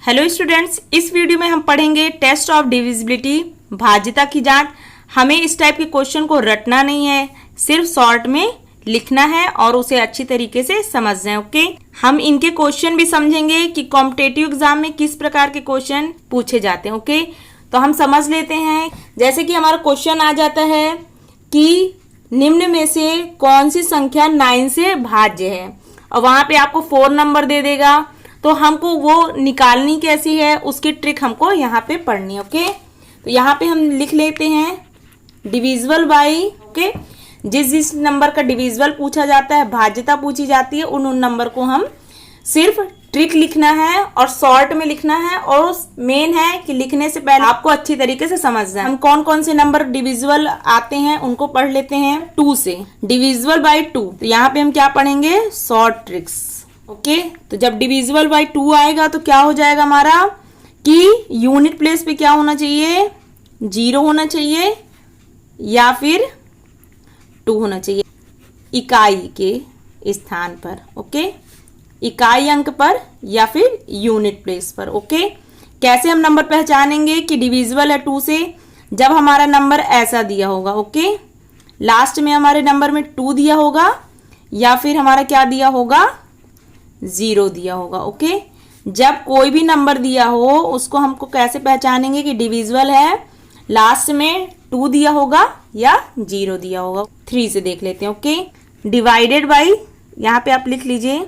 Hello students, इस video में हम पढ़ेंगे टेस्ट ऑफ डिविजिबिलिटी, भाज्यता की जांच। हमें इस टाइप के क्वेश्चन को रटना नहीं है, सिर्फ शॉर्ट में लिखना है और उसे अच्छी तरीके से समझना है। ओके, हम इनके क्वेश्चन भी समझेंगे कि कॉम्पिटिटिव एग्जाम में किस प्रकार के क्वेश्चन पूछे जाते हैं। ओके, तो हम समझ लेते हैं। जैसे कि हमारा क्वेश्चन आ जाता है कि निम्न में से कौन सी संख्या 9 से भाज्य है, और वहां पे आपको 4 नंबर दे देगा, तो हमको वो निकालनी कैसी है उसकी ट्रिक हमको यहाँ पे पढ़नी है। ओके, तो यहाँ पे हम लिख लेते हैं डिविजिबल बाई। ओके, जिस नंबर का डिविजिबल पूछा जाता है, भाज्यता पूछी जाती है, उन नंबर को हम सिर्फ ट्रिक लिखना है और शॉर्ट में लिखना है। और मेन है कि लिखने से पहले आपको अच्छी तरीके से समझना है। हम कौन कौन से नंबर डिविजिबल आते हैं उनको पढ़ लेते हैं। 2 से डिविजिबल बाई 2, तो यहाँ पे हम क्या पढ़ेंगे, शॉर्ट ट्रिक्स। ओके, तो जब डिविजिबल बाई 2 आएगा तो क्या हो जाएगा हमारा कि यूनिट प्लेस पे क्या होना चाहिए, 0 होना चाहिए या फिर 2 होना चाहिए इकाई के स्थान पर। ओके, इकाई अंक पर या फिर यूनिट प्लेस पर। ओके, कैसे हम नंबर पहचानेंगे कि डिविजिबल है 2 से, जब हमारा नंबर ऐसा दिया होगा। ओके, लास्ट में हमारे नंबर में 2 दिया होगा या फिर हमारा क्या दिया होगा, 0 दिया होगा। ओके, जब कोई भी नंबर दिया हो उसको हमको कैसे पहचानेंगे कि डिविजिबल है, लास्ट में 2 दिया होगा या 0 दिया होगा। 3 से देख लेते हैं। ओके, डिवाइडेड बाई, यहाँ पे आप लिख लीजिए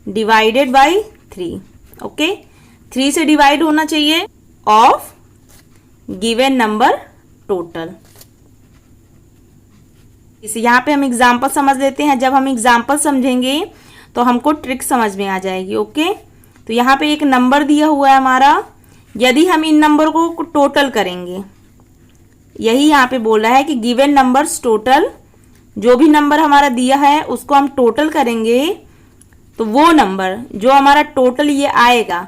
डिवाइडेड बाई 3। ओके, 3 से डिवाइड होना चाहिए ऑफ गिवन नंबर टोटल। इसे यहाँ पे हम एग्जाम्पल समझ लेते हैं। जब हम एग्जाम्पल समझेंगे तो हमको ट्रिक समझ में आ जाएगी। ओके, तो यहाँ पे एक नंबर दिया हुआ है हमारा, यदि हम इन नंबर को टोटल करेंगे, यही यहाँ पे बोल रहा है कि गिवन नंबर्स टोटल, जो भी नंबर हमारा दिया है उसको हम टोटल करेंगे, तो वो नंबर जो हमारा टोटल ये आएगा,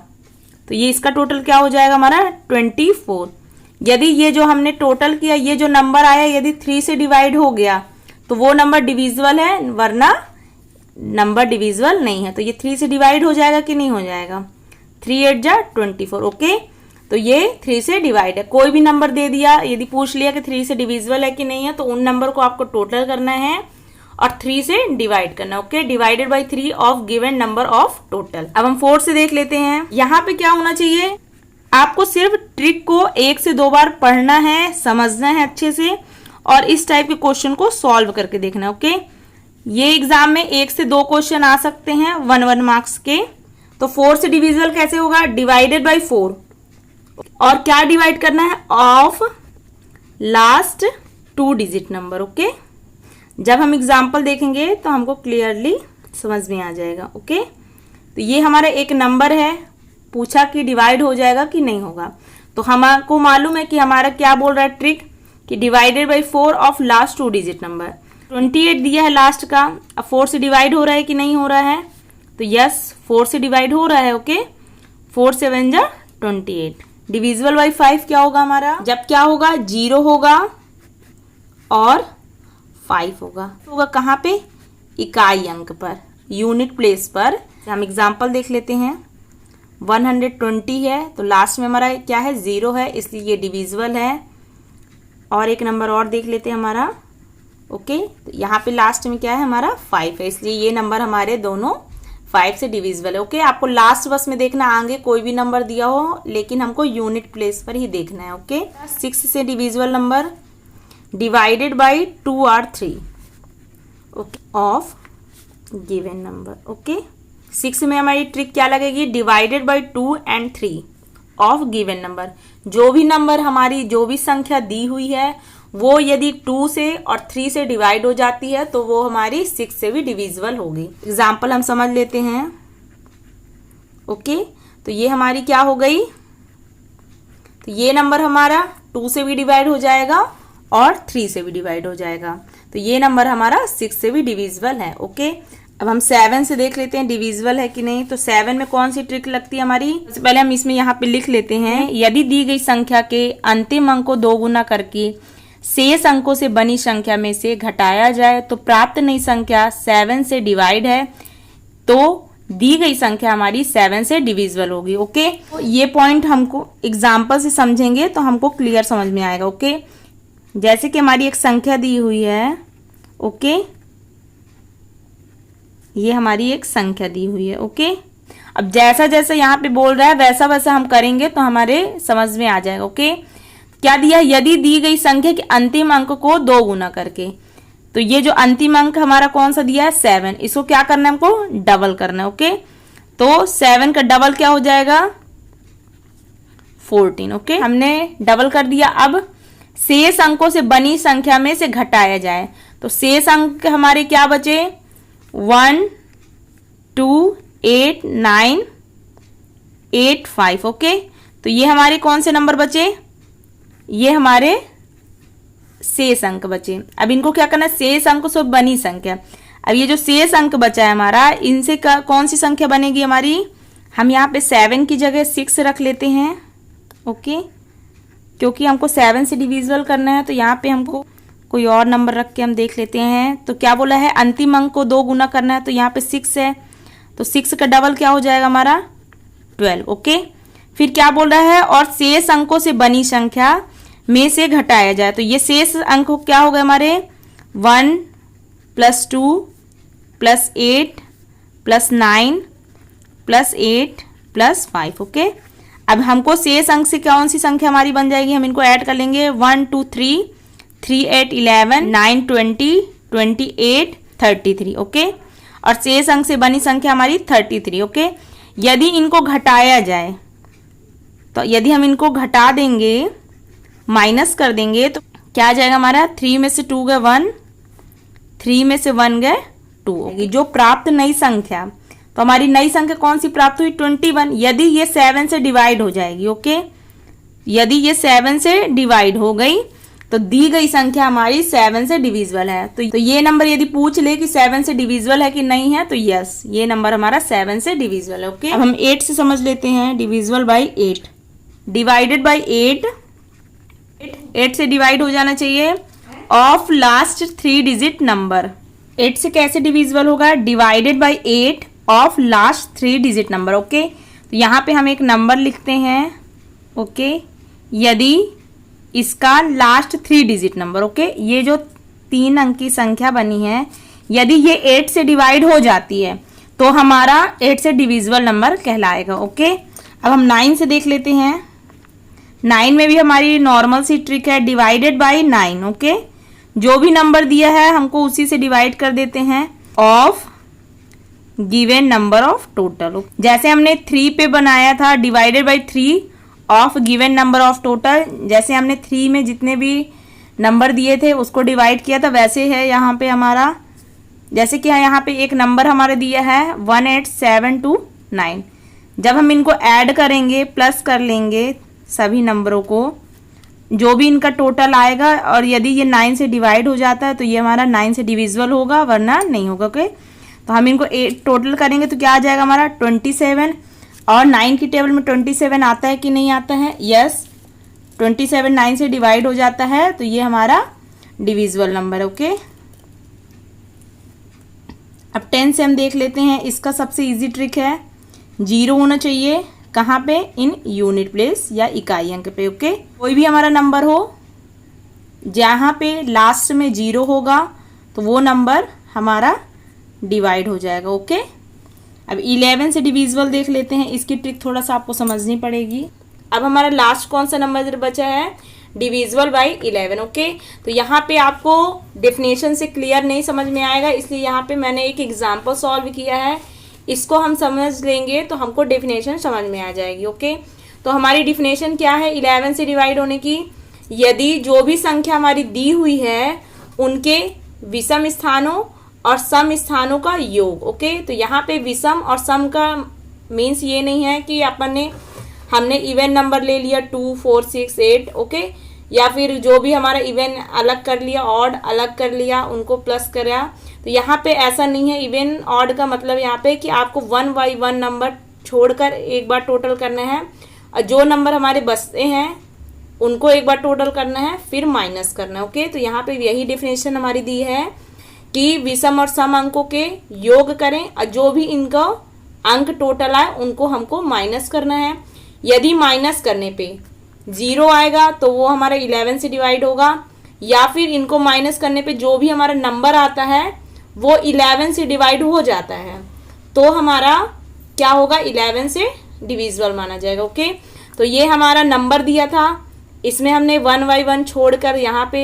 तो ये इसका टोटल क्या हो जाएगा हमारा 24। यदि ये जो हमने टोटल किया, ये जो नंबर आया, यदि 3 से डिवाइड हो गया तो वो नंबर डिविजिबल है, वरना नंबर डिविजिबल नहीं है। तो ये 3 से डिवाइड हो जाएगा कि नहीं हो जाएगा, 3 8 जा 24। ओके, तो ये 3 से डिवाइड है। कोई भी नंबर दे दिया, यदि पूछ लिया कि 3 से डिविजिबल है कि नहीं है, तो उन नंबर को आपको टोटल करना है और 3 से डिवाइड करना। Okay, divided by 3 of given number of total. अब हम 4 से देख लेते हैं। यहाँ पे क्या होना चाहिए, आपको सिर्फ ट्रिक को 1 से 2 बार पढ़ना है, समझना है अच्छे से, और इस टाइप के क्वेश्चन को सॉल्व करके देखना है। ओके, ये एग्जाम में 1 से 2 क्वेश्चन आ सकते हैं 1 मार्क्स के। तो 4 से डिविजिबल कैसे होगा, डिवाइडेड बाई 4, और क्या डिवाइड करना है, of last 2 digit number. Okay, जब हम एग्जाम्पल देखेंगे तो हमको क्लियरली समझ में आ जाएगा। ओके, तो ये हमारा एक नंबर है, पूछा कि डिवाइड हो जाएगा कि नहीं होगा, तो हमको मालूम है कि हमारा क्या बोल रहा है ट्रिक, कि divided by 4 of last 2 digit number. 28 दिया है लास्ट का, अब 4 से डिवाइड हो रहा है कि नहीं हो रहा है, तो यस 4 से डिवाइड हो रहा है। ओके, 4 7 जा 28। डिविजिबल बाई 5 क्या होगा हमारा, जब क्या होगा, 0 होगा और 5 होगा कहाँ पे, इकाई अंक पर, यूनिट प्लेस पर। हम एग्जाम्पल देख लेते हैं। 120 है, तो लास्ट में हमारा क्या है, 0 है, इसलिए ये डिविजिबल है। और एक नंबर और देख लेते हैं हमारा। ओके, तो यहाँ पे लास्ट में क्या है हमारा, 5 है, इसलिए ये नंबर हमारे दोनों 5 से डिविजिबल है। ओके, आपको लास्ट बस में देखना, आगे कोई भी नंबर दिया हो, लेकिन हमको यूनिट प्लेस पर ही देखना है। ओके, 6 से डिविजिबल नंबर, डिवाइडेड बाई 2 और 3 okay of given number. Okay, 6 में हमारी ट्रिक क्या लगेगी, divided by 2 and 3 of given number. जो भी नंबर हमारी, जो भी संख्या दी हुई है, वो यदि 2 से और 3 से डिवाइड हो जाती है तो वो हमारी 6 से भी डिविजिबल होगी। एग्जाम्पल हम समझ लेते हैं। ओके, तो ये हमारी क्या हो गई, तो ये नंबर हमारा 2 से भी डिवाइड हो जाएगा और 3 से भी डिवाइड हो जाएगा, तो ये नंबर हमारा 6 से भी डिविजिबल है। ओके, अब हम 7 से देख लेते हैं डिविजिबल है कि नहीं। तो 7 में कौन सी ट्रिक लगती है हमारी, सबसे पहले हम इसमें यहाँ पे लिख लेते हैं, यदि दी गई संख्या के अंतिम अंक को 2 गुना करके शेष अंकों से बनी संख्या में से घटाया जाए तो प्राप्त नई संख्या 7 से डिवाइड है, तो दी गई संख्या हमारी 7 से डिविजिबल होगी। ओके, तो ये पॉइंट हमको एग्जाम्पल से समझेंगे तो हमको क्लियर समझ में आएगा। ओके, जैसे कि हमारी एक संख्या दी हुई है। ओके, ये हमारी एक संख्या दी हुई है। ओके, अब जैसा जैसा यहाँ पे बोल रहा है वैसा वैसा हम करेंगे तो हमारे समझ में आ जाएगा। ओके, क्या दिया, यदि दी गई संख्या के अंतिम अंक को 2 गुना करके, तो ये जो अंतिम अंक हमारा कौन सा दिया है 7, इसको क्या करना है, हमको डबल करना है। ओके, तो 7 का डबल क्या हो जाएगा 14। ओके, हमने डबल कर दिया। अब शेष अंकों से बनी संख्या में से घटाया जाए, तो शेष अंक हमारे क्या बचे 1 2 8 9 8 5। ओके, तो ये हमारे कौन से नंबर बचे, ये हमारे शेष अंक बचे। अब इनको क्या करना है, शेष अंक से बनी संख्या। अब ये जो शेष अंक बचा है हमारा, इनसे कौन सी संख्या बनेगी हमारी, हम यहाँ पे 7 की जगह 6 रख लेते हैं। ओके, क्योंकि हमको 7 से डिविजिबल करना है, तो यहाँ पे हमको कोई और नंबर रख के हम देख लेते हैं। तो क्या बोला है, अंतिम अंक को 2 गुना करना है, तो यहाँ पे 6 है, तो 6 का डबल क्या हो जाएगा हमारा 12। ओके, फिर क्या बोल रहा है, और शेष अंकों से बनी संख्या में से घटाया जाए, तो ये शेष अंक क्या हो गए हमारे 1 + 2 + 8 + 9 + 8 + 5। ओके, अब हमको शेष अंक से कौन सी संख्या हमारी बन जाएगी, हम इनको ऐड कर लेंगे 1 2 3 3 8 11 9 20 28 33। ओके, और शेष अंक से बनी संख्या हमारी 33। ओके, यदि इनको घटाया जाए, तो यदि हम इनको घटा देंगे, माइनस कर देंगे, तो क्या आ जाएगा हमारा 3 में से 2 गए 1, 3 में से 1 गए 2 होगी। जो प्राप्त नई संख्या, तो हमारी नई संख्या कौन सी प्राप्त हुई 21, यदि ये 7 से डिवाइड हो जाएगी। ओके, यदि ये 7 से डिवाइड हो गई तो दी गई संख्या हमारी 7 से डिविजिबल है। तो ये नंबर यदि पूछ ले कि 7 से डिविजिबल है कि नहीं है, तो यस, ये नंबर हमारा 7 से डिविजिबल है। ओके, अब हम 8 से समझ लेते हैं, डिविजिबल बाई 8, डिवाइडेड बाई 8 से डिवाइड हो जाना चाहिए ऑफ लास्ट 3 डिजिट नंबर। 8 से कैसे डिविजिबल होगा, divided by 8 of last 3 digit number. Okay, तो यहाँ पे हम एक नंबर लिखते हैं। ओके, यदि इसका लास्ट 3 डिजिट नंबर, ओके, ये जो 3 अंक की संख्या बनी है, यदि ये 8 से डिवाइड हो जाती है तो हमारा 8 से डिविजिबल नंबर कहलाएगा। ओके, अब हम 9 से देख लेते हैं। 9 में भी हमारी नॉर्मल सी ट्रिक है, डिवाइडेड बाई 9। ओके, जो भी नंबर दिया है हमको उसी से डिवाइड कर देते हैं of given number of total. जैसे हमने 3 पे बनाया था, divided by 3 of given number of total, जैसे हमने 3 में जितने भी नंबर दिए थे उसको डिवाइड किया था, वैसे है यहाँ पे हमारा। जैसे कि यहाँ पे एक नंबर हमारे दिया है 18729, जब हम इनको ऐड करेंगे, प्लस कर लेंगे सभी नंबरों को, जो भी इनका टोटल आएगा, और यदि ये 9 से डिवाइड हो जाता है तो ये हमारा 9 से डिविजिबल होगा, वरना नहीं होगा। ओके, तो हम इनको टोटल करेंगे तो क्या आ जाएगा हमारा 27, और 9 की टेबल में 27 आता है कि नहीं आता है, यस, 27 9 से डिवाइड हो जाता है, तो ये हमारा डिविजिबल नंबर है। ओके, अब 10 से हम देख लेते हैं। इसका सबसे इजी ट्रिक है, 0 होना चाहिए कहाँ पे, इन यूनिट प्लेस या इकाई अंक पे। ओके, कोई भी हमारा नंबर हो जहाँ पे लास्ट में 0 होगा तो वो नंबर हमारा डिवाइड हो जाएगा। ओके, अब 11 से डिविजिबल देख लेते हैं। इसकी ट्रिक थोड़ा सा आपको समझनी पड़ेगी। अब हमारा लास्ट कौन सा नंबर बचा है, डिविजिबल बाई 11। ओके, तो यहाँ पे आपको डेफिनेशन से क्लियर नहीं समझ में आएगा, इसलिए यहाँ पे मैंने एक एग्जाम्पल सॉल्व किया है। इसको हम समझ लेंगे तो हमको डेफिनेशन समझ में आ जाएगी। ओके, तो हमारी डेफिनेशन क्या है 11 से डिवाइड होने की, यदि जो भी संख्या हमारी दी हुई है उनके विषम स्थानों और सम स्थानों का योग। ओके, तो यहाँ पे विषम और सम का मीन्स ये नहीं है कि हमने इवन नंबर ले लिया 2 4 6 8। ओके, या फिर जो भी हमारा इवन अलग कर लिया, ऑड अलग कर लिया, उनको प्लस करा, तो यहाँ पे ऐसा नहीं है। इवन ऑड का मतलब यहाँ पे कि आपको 1 बाई 1 नंबर छोड़कर एक बार टोटल करना है, और जो नंबर हमारे बचते हैं उनको एक बार टोटल करना है, फिर माइनस करना है। ओके, तो यहाँ पे यही डेफिनेशन हमारी दी है कि विषम और सम अंकों के योग करें, और जो भी इनका अंक टोटल आए उनको हमको माइनस करना है। यदि माइनस करने पे 0 आएगा तो वो हमारा 11 से डिवाइड होगा, या फिर इनको माइनस करने पे जो भी हमारा नंबर आता है वो 11 से डिवाइड हो जाता है तो हमारा क्या होगा, 11 से डिविजिबल माना जाएगा। ओके, तो ये हमारा नंबर दिया था, इसमें हमने 1 बाई 1 छोड़कर यहाँ पे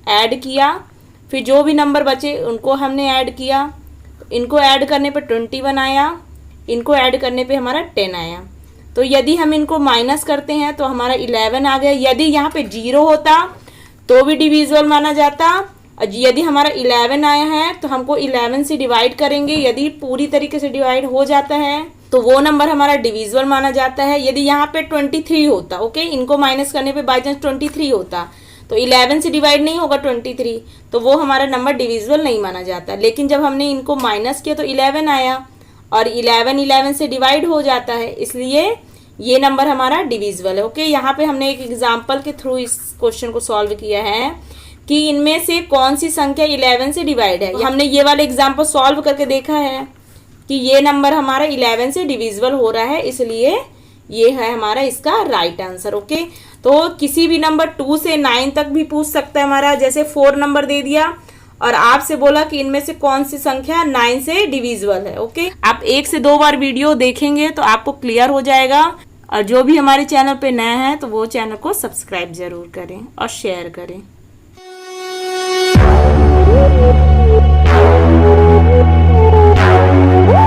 ऐड किया, फिर जो भी नंबर बचे उनको हमने ऐड किया। इनको ऐड करने पे 21 आया, इनको ऐड करने पे हमारा 10 आया। तो यदि हम इनको माइनस करते हैं तो हमारा 11 आ गया। यदि यहाँ पे 0 होता तो भी डिविजिबल माना जाता, और यदि हमारा 11 आया है तो हमको 11 से डिवाइड करेंगे। यदि पूरी तरीके से डिवाइड हो जाता है तो वो नंबर हमारा डिविजिबल माना जाता है। यदि यहाँ पे 23 होता, ओके, इनको माइनस करने पे बाई चांस 23 होता तो 11 से डिवाइड नहीं होगा 23, तो वो हमारा नंबर डिविजिबल नहीं माना जाता। लेकिन जब हमने इनको माइनस किया तो 11 आया, और 11 से डिवाइड हो जाता है, इसलिए ये नंबर हमारा डिविजिबल है। ओके, यहाँ पे हमने एक एग्जाम्पल के थ्रू इस क्वेश्चन को सॉल्व किया है कि इनमें से कौन सी संख्या 11 से डिवाइड है। हमने ये वाला एग्जाम्पल सॉल्व करके देखा है कि ये नंबर हमारा 11 से डिविजिबल हो रहा है, इसलिए ये है हमारा इसका राइट आंसर। ओके, तो किसी भी नंबर 2 से 9 तक भी पूछ सकता है हमारा, जैसे 4 नंबर दे दिया और आपसे बोला कि इनमें से कौन सी संख्या 9 से डिविजिबल है। ओके, आप 1 से 2 बार वीडियो देखेंगे तो आपको क्लियर हो जाएगा। और जो भी हमारे चैनल पे नया है तो वो चैनल को सब्सक्राइब जरूर करें और शेयर करें।